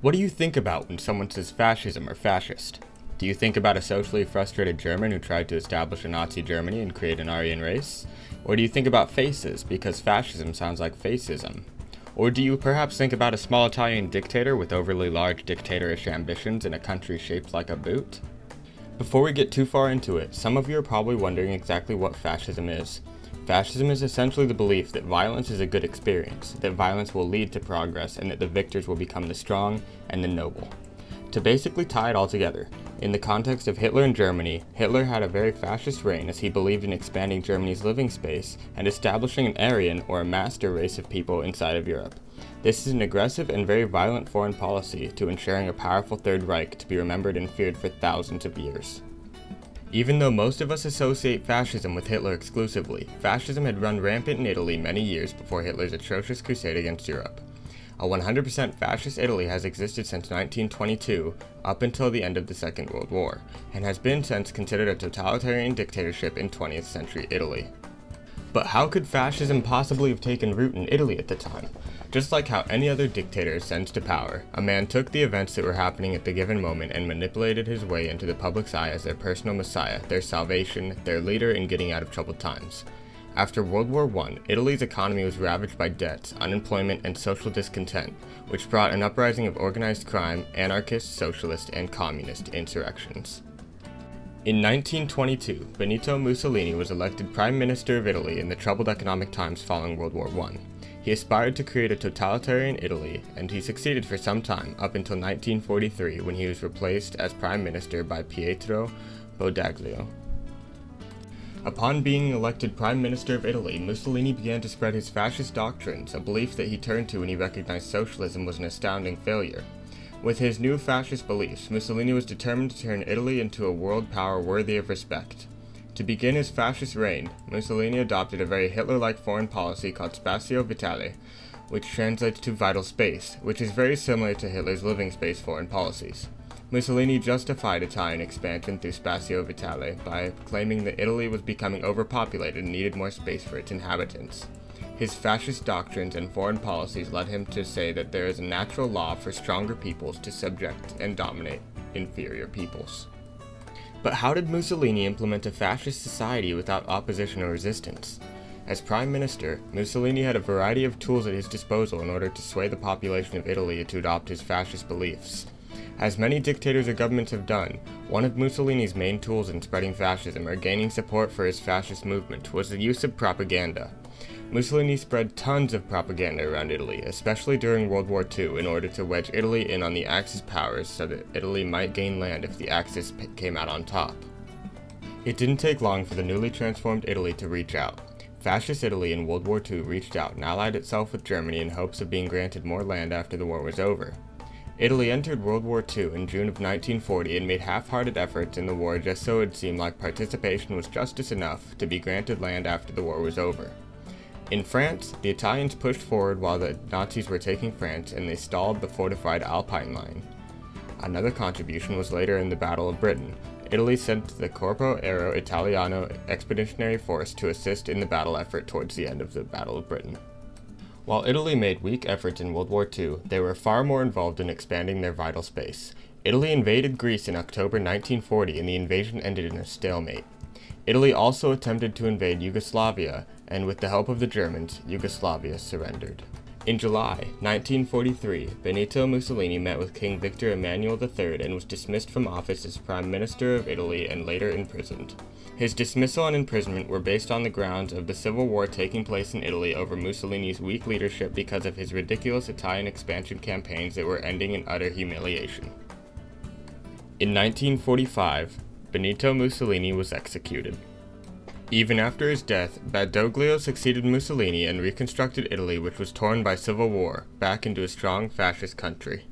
What do you think about when someone says fascism or fascist? Do you think about a socially frustrated German who tried to establish a Nazi Germany and create an Aryan race? Or do you think about faces, because fascism sounds like fascism? Or do you perhaps think about a small Italian dictator with overly large dictatorish ambitions in a country shaped like a boot? Before we get too far into it, some of you are probably wondering exactly what fascism is. Fascism is essentially the belief that violence is a good experience, that violence will lead to progress, and that the victors will become the strong and the noble. To basically tie it all together, in the context of Hitler in Germany, Hitler had a very fascist reign as he believed in expanding Germany's living space and establishing an Aryan or a master race of people inside of Europe. This is an aggressive and very violent foreign policy to ensuring a powerful Third Reich to be remembered and feared for thousands of years. Even though most of us associate fascism with Hitler exclusively, fascism had run rampant in Italy many years before Hitler's atrocious crusade against Europe. A 100% fascist Italy has existed since 1922, up until the end of the Second World War, and has been since considered a totalitarian dictatorship in 20th century Italy. But how could fascism possibly have taken root in Italy at the time? Just like how any other dictator ascends to power, a man took the events that were happening at the given moment and manipulated his way into the public's eye as their personal messiah, their salvation, their leader in getting out of troubled times. After World War I, Italy's economy was ravaged by debts, unemployment, and social discontent, which brought an uprising of organized crime, anarchist, socialist, and communist insurrections. In 1922, Benito Mussolini was elected Prime Minister of Italy in the troubled economic times following World War I. He aspired to create a totalitarian Italy, and he succeeded for some time, up until 1943 when he was replaced as Prime Minister by Pietro Badoglio. Upon being elected Prime Minister of Italy, Mussolini began to spread his fascist doctrines, a belief that he turned to when he recognized socialism was an astounding failure. With his new fascist beliefs, Mussolini was determined to turn Italy into a world power worthy of respect. To begin his fascist reign, Mussolini adopted a very Hitler-like foreign policy called Spazio Vitale, which translates to vital space, which is very similar to Hitler's living space foreign policies. Mussolini justified Italian expansion through Spazio Vitale by claiming that Italy was becoming overpopulated and needed more space for its inhabitants. His fascist doctrines and foreign policies led him to say that there is a natural law for stronger peoples to subject and dominate inferior peoples. But how did Mussolini implement a fascist society without opposition or resistance? As Prime Minister, Mussolini had a variety of tools at his disposal in order to sway the population of Italy to adopt his fascist beliefs. As many dictators or governments have done, one of Mussolini's main tools in spreading fascism or gaining support for his fascist movement was the use of propaganda. Mussolini spread tons of propaganda around Italy, especially during World War II, in order to wedge Italy in on the Axis powers so that Italy might gain land if the Axis came out on top. It didn't take long for the newly transformed Italy to reach out. Fascist Italy in World War II reached out and allied itself with Germany in hopes of being granted more land after the war was over. Italy entered World War II in June of 1940 and made half-hearted efforts in the war just so it would seem like participation was justice enough to be granted land after the war was over. In France, the Italians pushed forward while the Nazis were taking France, and they stalled the fortified Alpine line. Another contribution was later in the Battle of Britain. Italy sent the Corpo Aereo Italiano expeditionary force to assist in the battle effort towards the end of the Battle of Britain. While Italy made weak efforts in World War II, they were far more involved in expanding their vital space. Italy invaded Greece in October 1940, and the invasion ended in a stalemate. Italy also attempted to invade Yugoslavia, and with the help of the Germans, Yugoslavia surrendered. In July 1943, Benito Mussolini met with King Victor Emmanuel III and was dismissed from office as Prime Minister of Italy and later imprisoned. His dismissal and imprisonment were based on the grounds of the civil war taking place in Italy over Mussolini's weak leadership because of his ridiculous Italian expansion campaigns that were ending in utter humiliation. In 1945, Benito Mussolini was executed. Even after his death, Badoglio succeeded Mussolini and reconstructed Italy, which was torn by civil war, back into a strong fascist country.